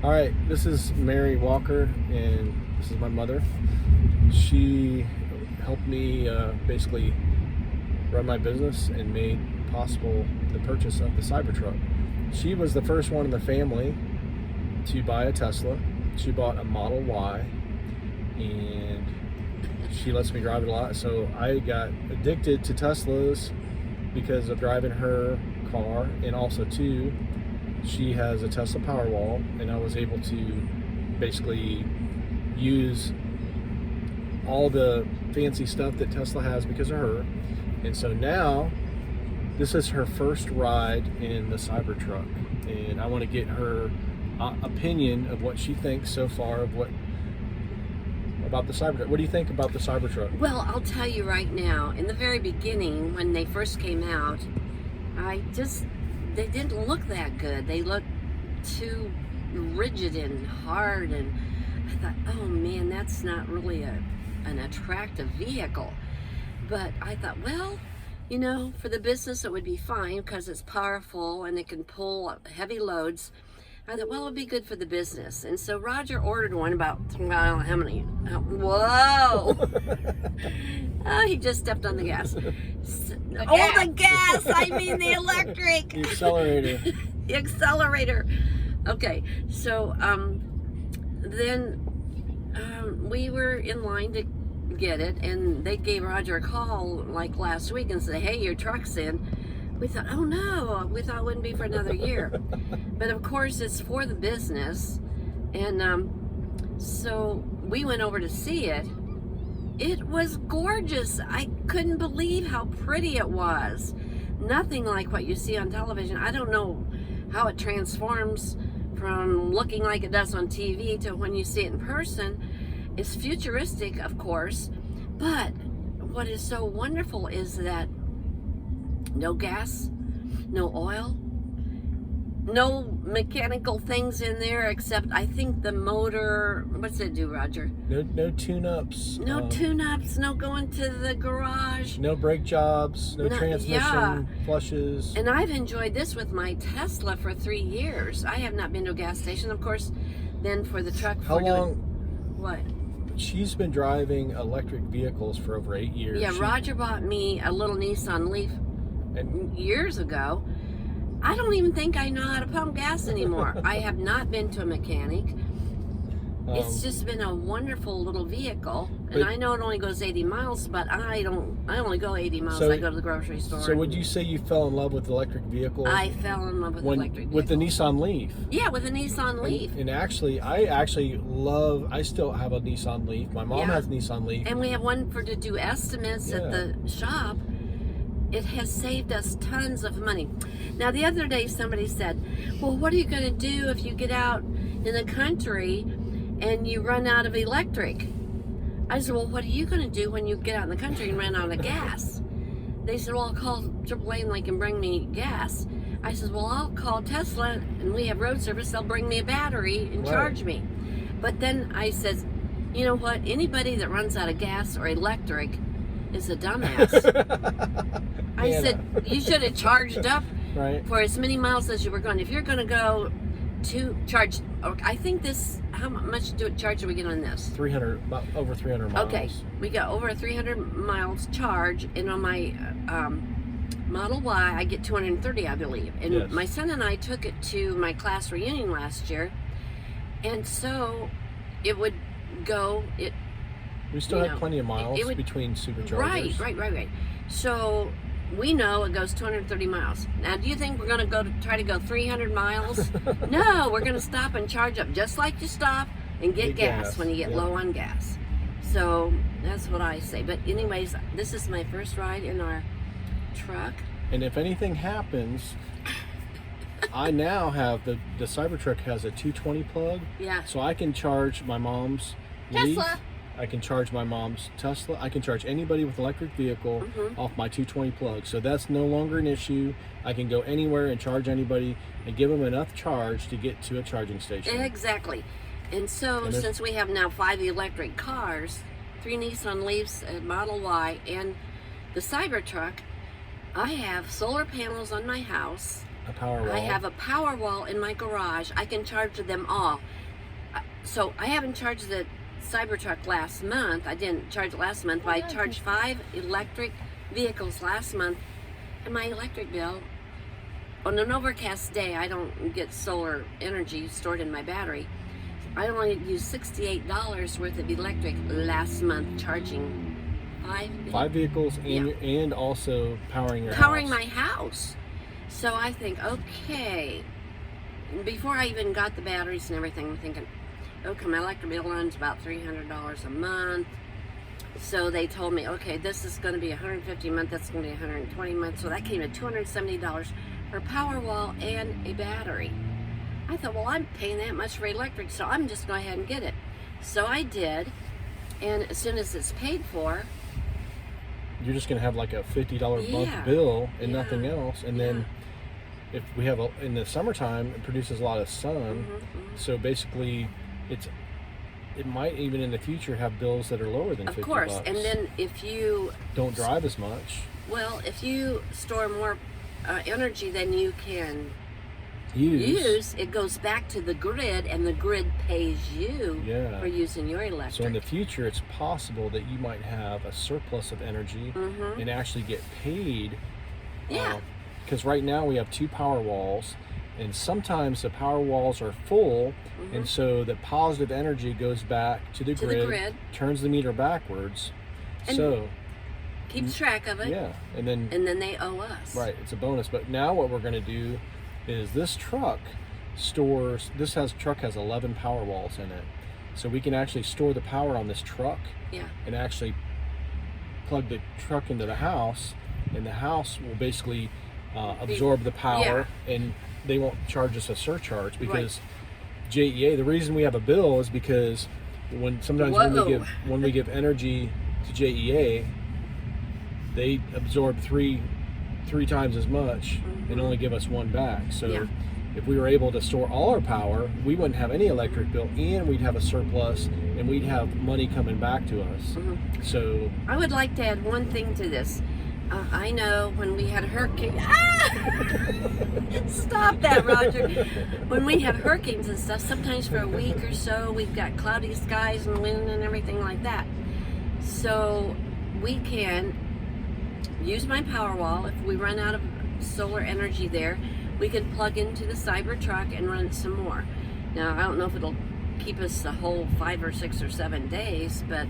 All right, this is Mary Walker, and this is my mother. She helped me basically run my business and made possible the purchase of the Cybertruck. She was the first one in the family to buy a Tesla. She bought a Model Y, and she lets me drive it a lot. So I got addicted to Teslas because of driving her car, and also too, she has a Tesla Powerwall, and I was able to basically use all the fancy stuff that Tesla has because of her. And so now this is her first ride in the Cybertruck, and I want to get her opinion of what she thinks so far of about the Cybertruck. What do you think about the Cybertruck? Well, I'll tell you right now, in the very beginning, when they first came out, they didn't look that good. They looked too rigid and hard, and I thought, oh man, that's not really an attractive vehicle. But I thought, well, you know, for the business it would be fine because it's powerful and it can pull heavy loads. I thought, well, it would be good for the business. And so Roger ordered one about, well, how many? Whoa! Oh, he just stepped on the gas. The gas! I mean the electric! The accelerator. The accelerator. Okay, so then we were in line to get it, and they gave Roger a call like last week and said, hey, your truck's in. We thought, oh no, we thought it wouldn't be for another year. But of course it's for the business. And so we went over to see it. It was gorgeous. I couldn't believe how pretty it was. Nothing like what you see on television. I don't know how it transforms from looking like it does on TV to when you see it in person. It's futuristic, of course, but what is so wonderful is that no gas, no oil, no mechanical things in there except I think the motor. What's it do, Roger? No tune-ups. No tune-ups, no going to the garage. No brake jobs, no transmission flushes. And I've enjoyed this with my Tesla for 3 years. I have not been to a gas station. Of course, then for the truck. How long? What? She's been driving electric vehicles for over 8 years. Yeah, Roger bought me a little Nissan Leaf years ago. I don't even think I know how to pump gas anymore. I have not been to a mechanic. It's just been a wonderful little vehicle, and I know it only goes 80 miles, but I only go 80 miles. So, I go to the grocery store. So would you say you fell in love with electric vehicles? I fell in love with electric vehicles. With the Nissan Leaf? Yeah, with the Nissan Leaf. And actually, I still have a Nissan Leaf. My mom has a Nissan Leaf. And we have one to do estimates at the shop. It has saved us tons of money. Now, the other day somebody said, well, what are you going to do if you get out in the country and you run out of electric? I said, well, what are you going to do when you get out in the country and run out of gas? They said, well, I'll call AAA and they can bring me gas. I said, well, I'll call Tesla and we have road service. They'll bring me a battery and charge me. But then I said, you know what? Anybody that runs out of gas or electric is a dumbass. I said, you should have charged up for as many miles as you were going. If you're going to go to charge, I think this, how much charge do we get on this? 300, about over 300 miles. Okay, we got over 300 miles charge, and on my Model Y, I get 230, I believe. And my son and I took it to my class reunion last year, and so it would go, we still have plenty of miles between superchargers. Right. So we know it goes 230 miles. Now, do you think we're going to try to go 300 miles? No, we're going to stop and charge up, just like you stop and get gas when you get low on gas. So that's what I say. But anyways, this is my first ride in our truck. And if anything happens, I now have the Cybertruck has a 220 plug. Yeah. So I can charge my mom's Leaf. I can charge my mom's Tesla. I can charge anybody with an electric vehicle off my 220 plug. So that's no longer an issue. I can go anywhere and charge anybody and give them enough charge to get to a charging station. Exactly. And so since we have now 5 electric cars, 3 Nissan Leafs, a Model Y, and the Cybertruck, I have solar panels on my house. A power wall. I have a power wall in my garage. I can charge them all. So I haven't charged the Cybertruck last month. I didn't charge it last month, but I charged 5 electric vehicles last month, and my electric bill, on an overcast day, I don't get solar energy stored in my battery. I only used $68 worth of electric last month charging 5 vehicles and Yeah. and also powering your powering house. my house. So I think, okay, before I even got the batteries and everything, I'm thinking, okay, my electric bill runs about $300 a month. So they told me, okay, this is going to be $150 a month, that's going to be $120 a month. So that came to $270 for power wall and a battery. I thought, well, I'm paying that much for electric, so I'm just going to go ahead and get it. So I did, and as soon as it's paid for, You're just going to have like a $50 Yeah. month bill and Yeah. nothing else. And then if we have in the summertime, it produces a lot of sun. So basically, it might even in the future have bills that are lower than of 50 course, bucks. and then if you, Don't drive as much. well, if you store more energy than you can Use. it goes back to the grid, and the grid pays you Yeah. for using your electric. So in the future, it's possible that you might have a surplus of energy and actually get paid. Yeah. Because right now we have 2 power walls, and sometimes the power walls are full, and so the positive energy goes back to the grid, turns the meter backwards. And So keeps track of it, yeah, and then they owe us. right, it's a bonus. But now what we're going to do is this truck has 11 power walls in it, so we can actually store the power on this truck Yeah. and actually plug the truck into the house, and the house will basically absorb the power, and they won't charge us a surcharge because JEA. The reason we have a bill is because when we give energy to JEA, they absorb three times as much and only give us 1 back. So if we were able to store all our power, we wouldn't have any electric bill, and we'd have a surplus, and we'd have money coming back to us. So I would like to add one thing to this. I know when we had hurricane. Stop that, Roger. When we have hurricanes and stuff, sometimes for a week or so, we've got cloudy skies and wind and everything like that. So we can use my power wall. If we run out of solar energy there, we can plug into the Cybertruck and run it some more. Now, I don't know if it'll keep us the whole 5 or 6 or 7 days, but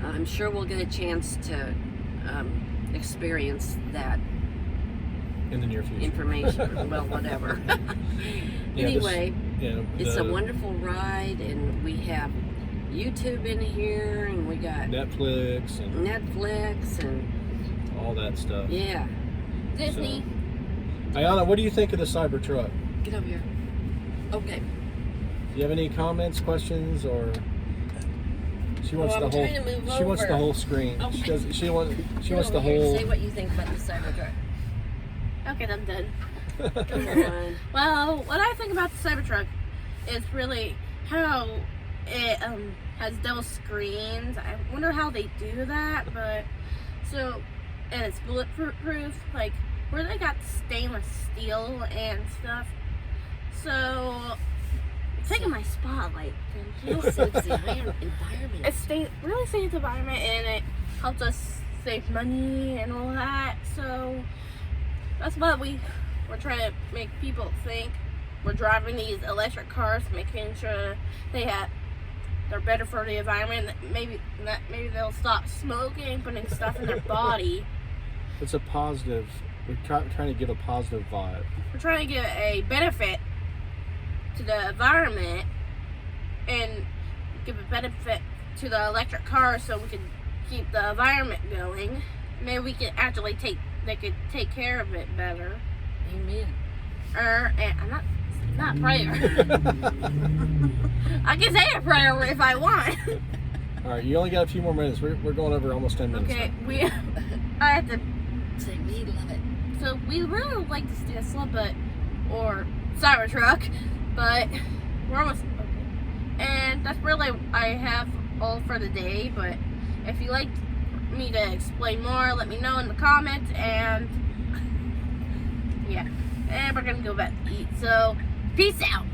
I'm sure we'll get a chance to experience that in the near future. information. Well, whatever. Anyway, it's a wonderful ride, and we have YouTube in here, and we got Netflix and all that stuff. Yeah. Disney. So, Aiyana, what do you think of the Cybertruck? Get over here. Okay. Do you have any comments, questions, or she wants I'm the whole? trying to move She wants the over. whole screen. Okay. She wants the Over here. whole. Say what you think about the Cybertruck. Okay, I'm done. Come on. Well, what I think about the Cybertruck is really how it has double screens. I wonder how they do that, but and it's bulletproof, like where they got stainless steel and stuff. So it's taking my spotlight. It saves the environment. It really saves the environment, and it helps us save money and all that. So that's what we're trying to make people think. We're driving these electric cars, making sure they're better for the environment. Maybe they'll stop smoking, putting stuff in their body. It's a positive. We're trying to give a positive vibe. We're trying to give a benefit to the environment and give a benefit to the electric cars, so we can keep the environment going. Maybe we can actually they could take care of it better. Amen. And I'm not prayer. I can say a prayer if I want. All right, you only got a few more minutes. We're going over almost 10 minutes. Okay, I have to. Say we love it. So we really would like this Tesla, or Cybertruck, but we're almost okay. And that's really I have all for the day. But if you like me to explain more, let me know in the comments. And yeah, and we're gonna go back to eat. So peace out.